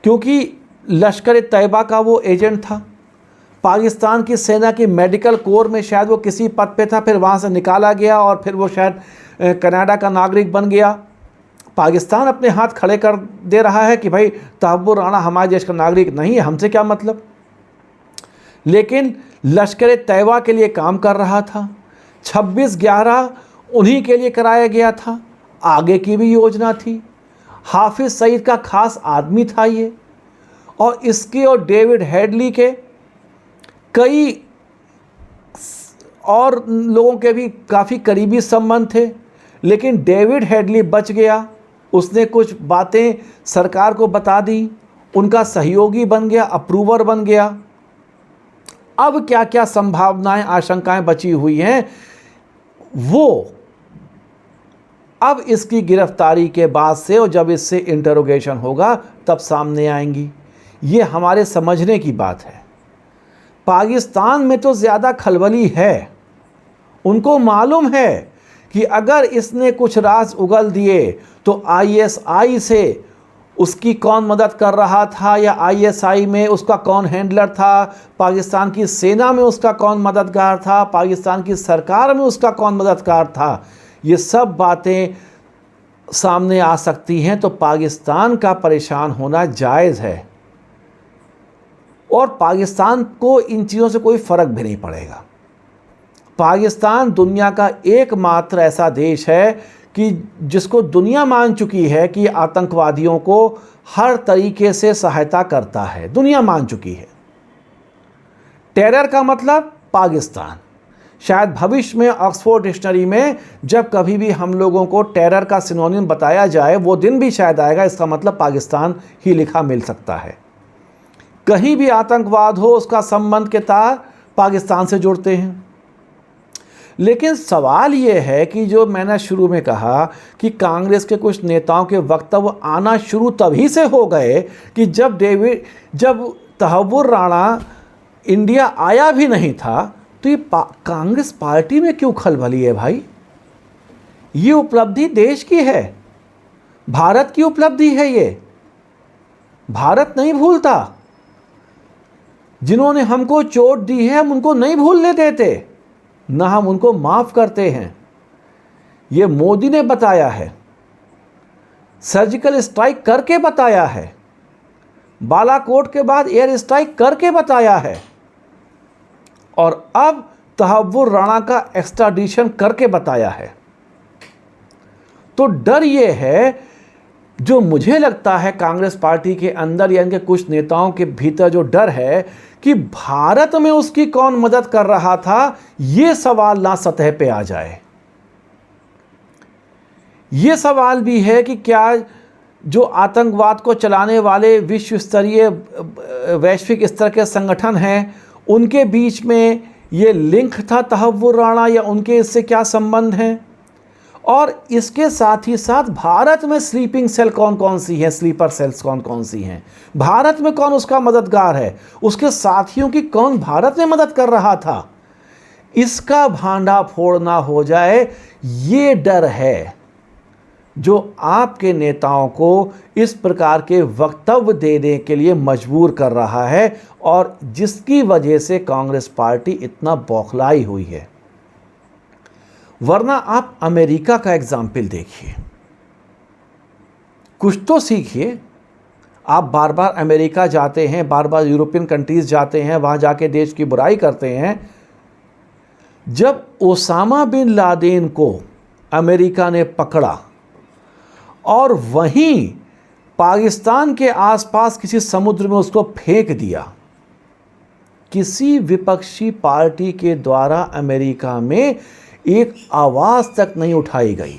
क्योंकि लश्कर तैयबा का वो एजेंट था। पाकिस्तान की सेना की मेडिकल कोर में शायद वो किसी पद पे था, फिर वहाँ से निकाला गया और फिर वो शायद कनाडा का नागरिक बन गया। पाकिस्तान अपने हाथ खड़े कर दे रहा है कि भाई तहव्वुर राणा हमारे देश का नागरिक नहीं है, हमसे क्या मतलब। लेकिन लश्कर तैयबा के लिए काम कर रहा था, 26/11 उन्हीं के लिए कराया गया था, आगे की भी योजना थी। हाफिज सईद का खास आदमी था ये, और इसके और डेविड हेडली के कई और लोगों के भी काफ़ी करीबी संबंध थे, लेकिन डेविड हेडली बच गया। उसने कुछ बातें सरकार को बता दी, उनका सहयोगी बन गया, अप्रूवर बन गया। अब क्या क्या संभावनाएं, आशंकाएं बची हुई हैं, वो अब इसकी गिरफ्तारी के बाद से और जब इससे इंटरोगेशन होगा तब सामने आएंगी। ये हमारे समझने की बात है। पाकिस्तान में तो ज़्यादा खलबली है, उनको मालूम है कि अगर इसने कुछ राज उगल दिए तो आईएसआई से उसकी कौन मदद कर रहा था, या आईएसआई में उसका कौन हैंडलर था, पाकिस्तान की सेना में उसका कौन मददगार था, पाकिस्तान की सरकार में उसका कौन मददगार था, ये सब बातें सामने आ सकती हैं। तो पाकिस्तान का परेशान होना जायज़ है और पाकिस्तान को इन चीज़ों से कोई फ़र्क भी नहीं पड़ेगा। पाकिस्तान दुनिया का एकमात्र ऐसा देश है कि जिसको दुनिया मान चुकी है कि आतंकवादियों को हर तरीके से सहायता करता है, दुनिया मान चुकी है। टेरर का मतलब पाकिस्तान। शायद भविष्य में ऑक्सफोर्ड डिक्शनरी में जब कभी भी हम लोगों को टेरर का सिनोनिम बताया जाए, वो दिन भी शायद आएगा, इसका मतलब पाकिस्तान ही लिखा मिल सकता है। कहीं भी आतंकवाद हो उसका संबंध के तार पाकिस्तान से जुड़ते हैं। लेकिन सवाल ये है कि जो मैंने शुरू में कहा कि कांग्रेस के कुछ नेताओं के वक्तव्य आना शुरू तभी से हो गए कि जब तहव्वुर राणा इंडिया आया भी नहीं था, तो ये कांग्रेस पार्टी में क्यों खलबली है भाई? ये उपलब्धि देश की है, भारत की उपलब्धि है। ये भारत नहीं भूलता। जिन्होंने हमको चोट दी है हम उनको नहीं भूलने देते, ना हम उनको माफ़ करते हैं। ये मोदी ने बताया है, सर्जिकल स्ट्राइक करके बताया है, बालाकोट के बाद एयर स्ट्राइक करके बताया है, और अब तहव्वुर राणा का एक्स्ट्राडिशन करके बताया है। तो डर ये है, जो मुझे लगता है कांग्रेस पार्टी के अंदर या इनके कुछ नेताओं के भीतर जो डर है कि भारत में उसकी कौन मदद कर रहा था, ये सवाल ना सतह पे आ जाए। ये सवाल भी है कि क्या जो आतंकवाद को चलाने वाले विश्व स्तरीय वैश्विक स्तर के संगठन हैं, उनके बीच में ये लिंक था तहव्वुर राणा, या उनके इससे क्या संबंध हैं? और इसके साथ ही साथ भारत में स्लीपिंग सेल कौन कौन सी हैं, स्लीपर सेल्स कौन कौन सी हैं, भारत में कौन उसका मददगार है, उसके साथियों की कौन भारत में मदद कर रहा था, इसका भांडा फोड़ना हो जाए, ये डर है जो आपके नेताओं को इस प्रकार के वक्तव्य देने के लिए मजबूर कर रहा है, और जिसकी वजह से कांग्रेस पार्टी इतना बौखलाई हुई है। वरना आप अमेरिका का एग्जाम्पल देखिए, कुछ तो सीखिए। आप बार बार अमेरिका जाते हैं, बार बार यूरोपियन कंट्रीज जाते हैं, वहाँ जाके देश की बुराई करते हैं। जब ओसामा बिन लादेन को अमेरिका ने पकड़ा और वहीं पाकिस्तान के आसपास किसी समुद्र में उसको फेंक दिया, किसी विपक्षी पार्टी के द्वारा अमेरिका में एक आवाज़ तक नहीं उठाई गई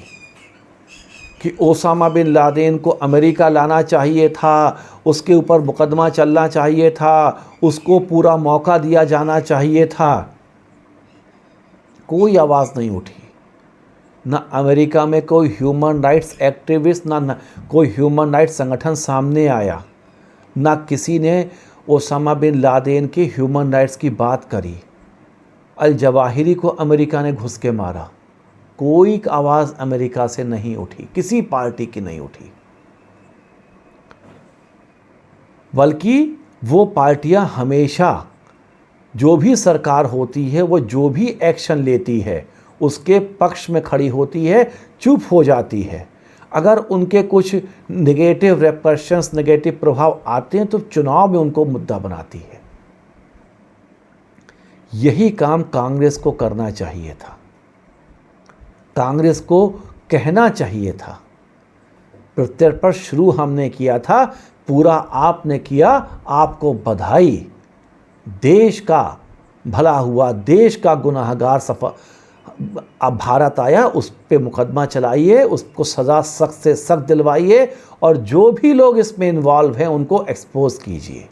कि ओसामा बिन लादेन को अमेरिका लाना चाहिए था, उसके ऊपर मुकदमा चलना चाहिए था, उसको पूरा मौका दिया जाना चाहिए था। कोई आवाज़ नहीं उठी। ना अमेरिका में कोई ह्यूमन राइट्स एक्टिविस्ट, ना कोई ह्यूमन राइट्स संगठन सामने आया, ना किसी ने ओसामा बिन लादेन के ह्यूमन राइट्स की बात करी। अल जवाहिरी को अमेरिका ने घुस के मारा, कोई आवाज़ अमेरिका से नहीं उठी, किसी पार्टी की नहीं उठी। बल्कि वो पार्टियां हमेशा, जो भी सरकार होती है, वो जो भी एक्शन लेती है उसके पक्ष में खड़ी होती है, चुप हो जाती है। अगर उनके कुछ नेगेटिव रेपरकशंस, नेगेटिव प्रभाव आते हैं तो चुनाव में उनको मुद्दा बनाती है। यही काम कांग्रेस को करना चाहिए था, कांग्रेस को कहना चाहिए था। प्रत्यर्पण शुरू हमने किया था, पूरा आपने किया, आपको बधाई। देश का भला हुआ, देश का गुनाहगार सफल अब भारत आया, उस पे मुकदमा चलाइए, उसको सज़ा सख्त से सख्त दिलवाइए, और जो भी लोग इसमें इन्वॉल्व हैं उनको एक्सपोज कीजिए।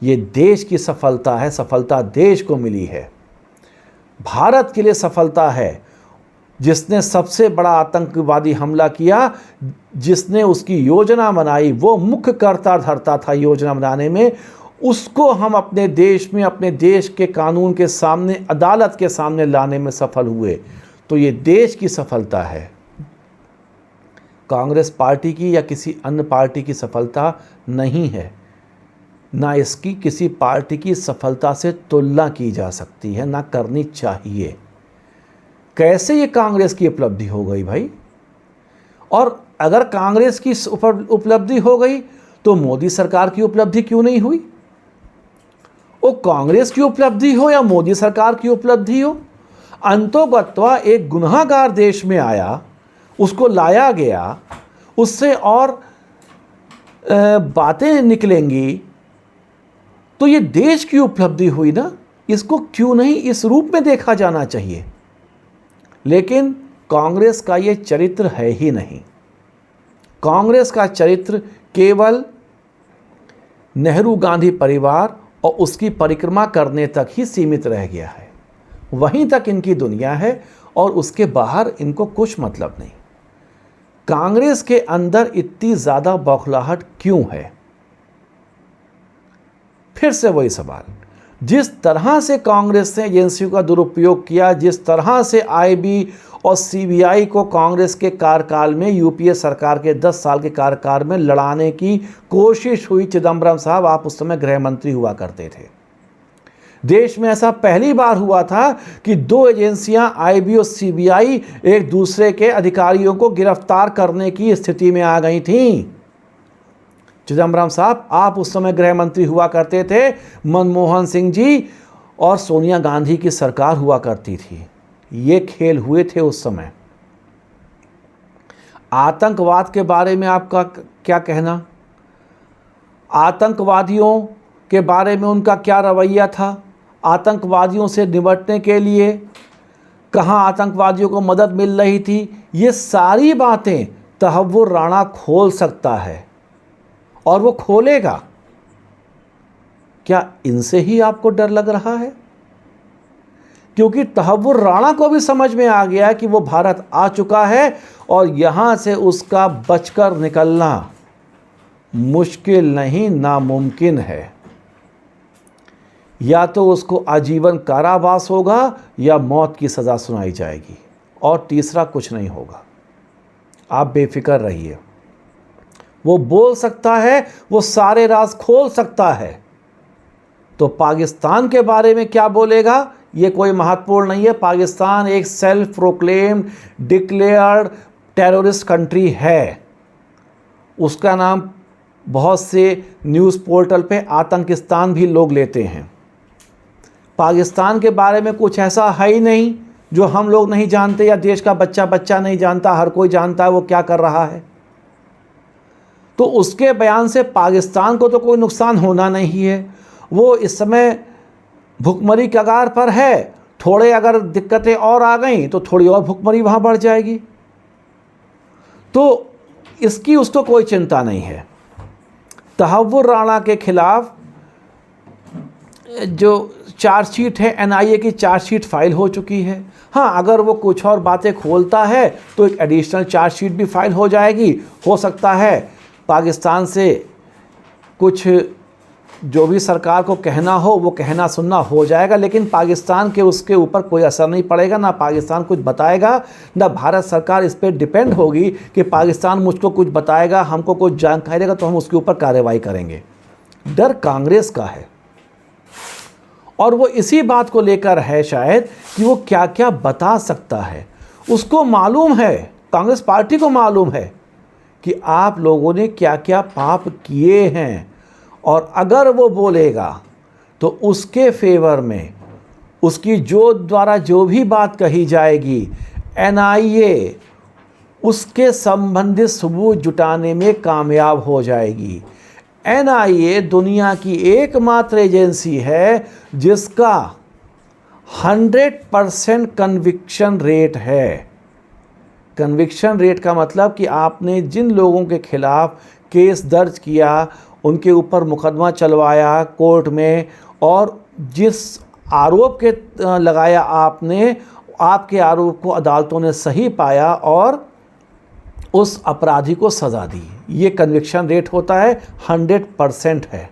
ये देश की सफलता है, सफलता देश को मिली है, भारत के लिए सफलता है। जिसने सबसे बड़ा आतंकवादी हमला किया, जिसने उसकी योजना बनाई, वो मुख्य कर्ता धरता था योजना बनाने में, उसको हम अपने देश में, अपने देश के कानून के सामने, अदालत के सामने लाने में सफल हुए। तो ये देश की सफलता है, कांग्रेस पार्टी की या किसी अन्य पार्टी की सफलता नहीं है। ना इसकी किसी पार्टी की सफलता से तुलना की जा सकती है, ना करनी चाहिए। कैसे ये कांग्रेस की उपलब्धि हो गई भाई? और अगर कांग्रेस की उपलब्धि हो गई तो मोदी सरकार की उपलब्धि क्यों नहीं हुई? वो कांग्रेस की उपलब्धि हो या मोदी सरकार की उपलब्धि हो, अंतोगत्वा एक गुनाहगार देश में आया, उसको लाया गया, उससे और बातें निकलेंगी, तो ये देश की उपलब्धि हुई ना। इसको क्यों नहीं इस रूप में देखा जाना चाहिए? लेकिन कांग्रेस का ये चरित्र है ही नहीं। कांग्रेस का चरित्र केवल नेहरू गांधी परिवार और उसकी परिक्रमा करने तक ही सीमित रह गया है। वहीं तक इनकी दुनिया है और उसके बाहर इनको कुछ मतलब नहीं। कांग्रेस के अंदर इतनी ज़्यादा बौखलाहट क्यों है? फिर से वही सवाल, जिस तरह से कांग्रेस ने एजेंसियों का दुरुपयोग किया, जिस तरह से आईबी और सीबीआई को कांग्रेस के कार्यकाल में, यूपीए सरकार के 10 साल के कार्यकाल में लड़ाने की कोशिश हुई। चिदम्बरम साहब, आप उस समय गृह मंत्री हुआ करते थे। देश में ऐसा पहली बार हुआ था कि 2 एजेंसियां आईबी और सीबीआई एक दूसरे के अधिकारियों को गिरफ्तार करने की स्थिति में आ गई थीं। चिदम्बरम साहब, आप उस समय गृह मंत्री हुआ करते थे। मनमोहन सिंह जी और सोनिया गांधी की सरकार हुआ करती थी। ये खेल हुए थे उस समय। आतंकवाद के बारे में आपका क्या कहना? आतंकवादियों के बारे में उनका क्या रवैया था? आतंकवादियों से निपटने के लिए कहाँ आतंकवादियों को मदद मिल रही थी? ये सारी बातें तहव्वुर राणा खोल सकता है और वो खोलेगा। क्या इनसे ही आपको डर लग रहा है? क्योंकि तहव्वुर राणा को भी समझ में आ गया कि वो भारत आ चुका है और यहाँ से उसका बचकर निकलना मुश्किल नहीं, नामुमकिन है। या तो उसको आजीवन कारावास होगा या मौत की सज़ा सुनाई जाएगी, और तीसरा कुछ नहीं होगा। आप बेफिक्र रहिए। वो बोल सकता है, वो सारे राज खोल सकता है। तो पाकिस्तान के बारे में क्या बोलेगा ये कोई महत्वपूर्ण नहीं है। पाकिस्तान एक self proclaimed declared terrorist country है। उसका नाम बहुत से न्यूज़ पोर्टल पे आतंकिस्तान भी लोग लेते हैं। पाकिस्तान के बारे में कुछ ऐसा है ही नहीं जो हम लोग नहीं जानते या देश का बच्चा नहीं जानता। हर कोई जानता है वो क्या कर रहा है। तो उसके बयान से पाकिस्तान को तो कोई नुकसान होना नहीं है। वो इस समय भुखमरी कगार पर है। थोड़े अगर दिक्कतें और आ गई तो थोड़ी और भुखमरी वहाँ बढ़ जाएगी। तो इसकी उसको कोई चिंता नहीं है। तहव्वुर राणा के खिलाफ जो चार्जशीट है, एनआईए की चार्जशीट फाइल हो चुकी है। हाँ, अगर वो कुछ और बातें खोलता है तो एक एडिशनल चार्जशीट भी फाइल हो जाएगी। हो सकता है पाकिस्तान से कुछ जो भी सरकार को कहना हो वो कहना सुनना हो जाएगा, लेकिन पाकिस्तान के उसके ऊपर कोई असर नहीं पड़ेगा। ना पाकिस्तान कुछ बताएगा, ना भारत सरकार इस पर डिपेंड होगी कि पाकिस्तान मुझको कुछ बताएगा, हमको कुछ जानकारी देगा तो हम उसके ऊपर कार्रवाई करेंगे। डर कांग्रेस का है और वो इसी बात को लेकर है शायद कि वो क्या क्या बता सकता है। उसको मालूम है, कांग्रेस पार्टी को मालूम है कि आप लोगों ने क्या क्या पाप किए हैं, और अगर वो बोलेगा तो उसके फेवर में उसकी द्वारा जो भी बात कही जाएगी, एनआईए उसके संबंधित सबूत जुटाने में कामयाब हो जाएगी। एनआईए दुनिया की एकमात्र एजेंसी है जिसका 100% कन्विक्शन रेट है। कन्विक्शन रेट का मतलब कि आपने जिन लोगों के खिलाफ केस दर्ज किया, उनके ऊपर मुकदमा चलवाया कोर्ट में, और जिस आरोप के लगाया आपने, आपके आरोप को अदालतों ने सही पाया और उस अपराधी को सज़ा दी, ये कन्विक्शन रेट होता है, 100% है।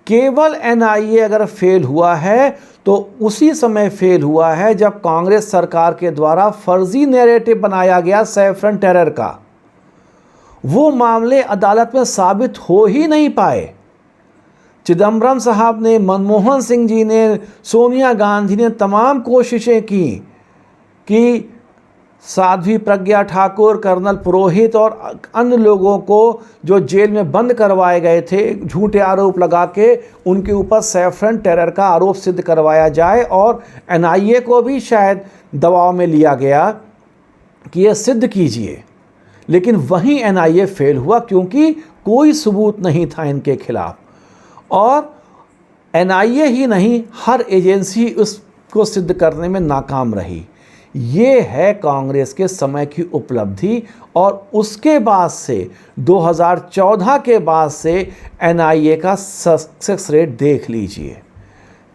केवल एनआईए अगर फेल हुआ है तो उसी समय फेल हुआ है जब कांग्रेस सरकार के द्वारा फर्जी नैरेटिव बनाया गया सैफरन टेरर का। वो मामले अदालत में साबित हो ही नहीं पाए। चिदम्बरम साहब ने, मनमोहन सिंह जी ने, सोनिया गांधी ने तमाम कोशिशें की कि साध्वी प्रज्ञा ठाकुर, कर्नल पुरोहित और अन्य लोगों को जो जेल में बंद करवाए गए थे झूठे आरोप लगा के, उनके ऊपर सैफरन टेरर का आरोप सिद्ध करवाया जाए। और एनआईए को भी शायद दबाव में लिया गया कि यह सिद्ध कीजिए, लेकिन वहीं एनआईए फेल हुआ क्योंकि कोई सबूत नहीं था इनके खिलाफ। और एनआईए ही नहीं, हर एजेंसी उसको सिद्ध करने में नाकाम रही। ये है कांग्रेस के समय की उपलब्धि। और उसके बाद से 2014 के बाद से एनआईए का सक्सेस रेट देख लीजिए,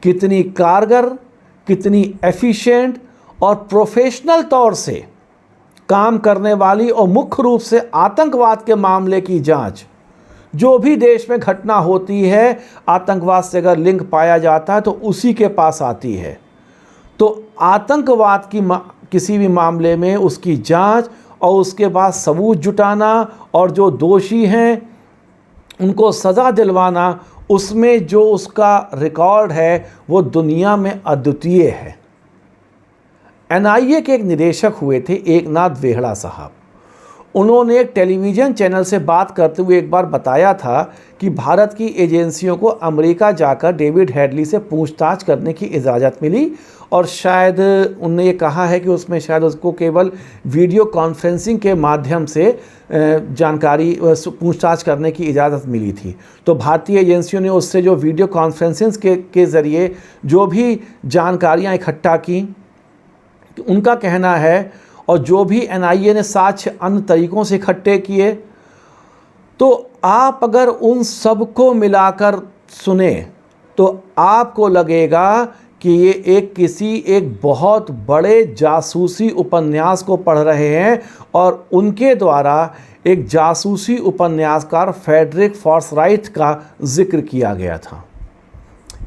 कितनी कारगर, कितनी एफिशिएंट और प्रोफेशनल तौर से काम करने वाली। और मुख्य रूप से आतंकवाद के मामले की जांच, जो भी देश में घटना होती है आतंकवाद से अगर लिंक पाया जाता है तो उसी के पास आती है। तो आतंकवाद की किसी भी मामले में उसकी जांच और उसके बाद सबूत जुटाना और जो दोषी हैं उनको सज़ा दिलवाना, उसमें जो उसका रिकॉर्ड है वो दुनिया में अद्वितीय है। एनआईए के एक निदेशक हुए थे एकनाथ वेहड़ा साहब। उन्होंने एक टेलीविज़न चैनल से बात करते हुए एक बार बताया था कि भारत की एजेंसियों को अमेरिका जाकर डेविड हेडली से पूछताछ करने की इजाज़त मिली। और शायद उन्होंने ये कहा है कि उसमें शायद उसको केवल वीडियो कॉन्फ्रेंसिंग के माध्यम से जानकारी पूछताछ करने की इजाज़त मिली थी। तो भारतीय एजेंसियों ने उससे जो वीडियो कॉन्फ्रेंसिंग के ज़रिए जो भी जानकारियाँ इकट्ठा की, उनका कहना है, और जो भी एनआईए ने साक्ष्य अन्य तरीक़ों से इकट्ठे किए, तो आप अगर उन सबको मिलाकर सुने तो आपको लगेगा कि ये एक बहुत बड़े जासूसी उपन्यास को पढ़ रहे हैं। और उनके द्वारा एक जासूसी उपन्यासकार फ्रेडरिक फॉर्सराइथ का जिक्र किया गया था।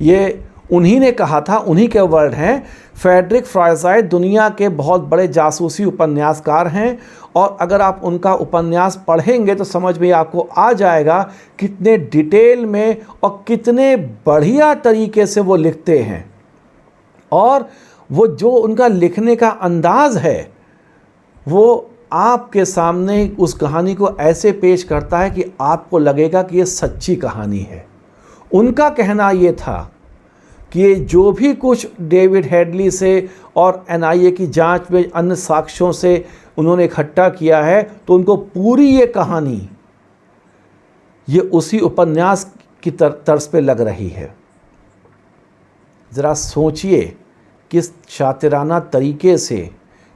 ये उन्हीं ने कहा था, उन्हीं के वर्ड हैं। फ्रेडरिक फॉर्सराइथ दुनिया के बहुत बड़े जासूसी उपन्यासकार हैं। और अगर आप उनका उपन्यास पढ़ेंगे तो समझ में आपको आ जाएगा कितने डिटेल में और कितने बढ़िया तरीके से वो लिखते हैं। और वो जो उनका लिखने का अंदाज़ है वो आपके सामने उस कहानी को ऐसे पेश करता है कि आपको लगेगा कि ये सच्ची कहानी है। उनका कहना ये था कि ये जो भी कुछ डेविड हेडली से और एनआईए की जांच में अन्य साक्ष्यों से उन्होंने इकट्ठा किया है, तो उनको पूरी ये कहानी ये उसी उपन्यास की तर्ज पे लग रही है। ज़रा सोचिए किस शातिराना तरीके से,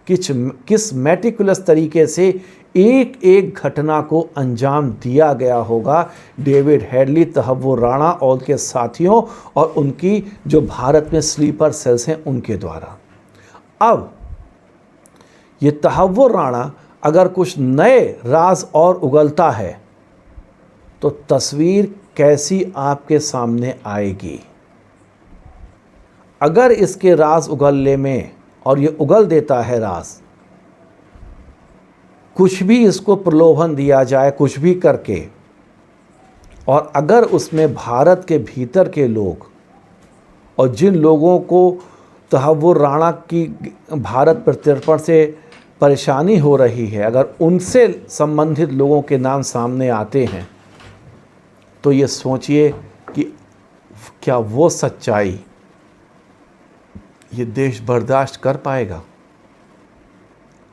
किस मेटिकुलस तरीके से एक एक घटना को अंजाम दिया गया होगा डेविड हेडली, तहव्वुर राणा और उनके साथियों और उनकी जो भारत में स्लीपर सेल्स हैं उनके द्वारा। अब ये तहव्वुर राणा अगर कुछ नए राज और उगलता है तो तस्वीर कैसी आपके सामने आएगी। अगर इसके राज उगलने में, और ये उगल देता है राज, कुछ भी इसको प्रलोभन दिया जाए कुछ भी करके, और अगर उसमें भारत के भीतर के लोग और जिन लोगों को तहव्वुर राणा की भारत प्रत्यर्पण से परेशानी हो रही है, अगर उनसे संबंधित लोगों के नाम सामने आते हैं, तो ये सोचिए कि क्या वो सच्चाई ये देश बर्दाश्त कर पाएगा।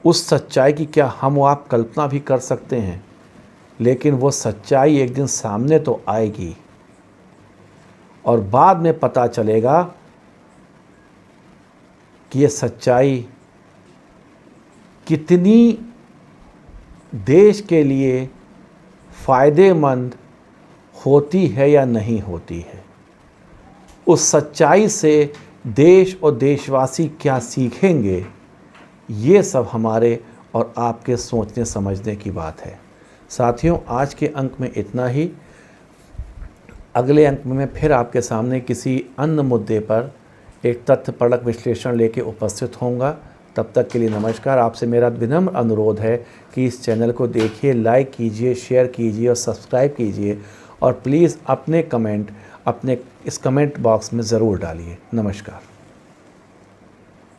उस सच्चाई की क्या हम आप कल्पना भी कर सकते हैं। लेकिन वो सच्चाई एक दिन सामने तो आएगी और बाद में पता चलेगा कि ये सच्चाई कितनी देश के लिए फ़ायदेमंद होती है या नहीं होती है। उस सच्चाई से देश और देशवासी क्या सीखेंगे, ये सब हमारे और आपके सोचने समझने की बात है। साथियों, आज के अंक में इतना ही। अगले अंक में मैं फिर आपके सामने किसी अन्य मुद्दे पर एक तथ्यपरक विश्लेषण लेके उपस्थित होऊंगा। तब तक के लिए नमस्कार। आपसे मेरा विनम्र अनुरोध है कि इस चैनल को देखिए, लाइक कीजिए, शेयर कीजिए और सब्सक्राइब कीजिए, और प्लीज़ अपने कमेंट अपने इस कमेंट बॉक्स में ज़रूर डालिए। नमस्कार।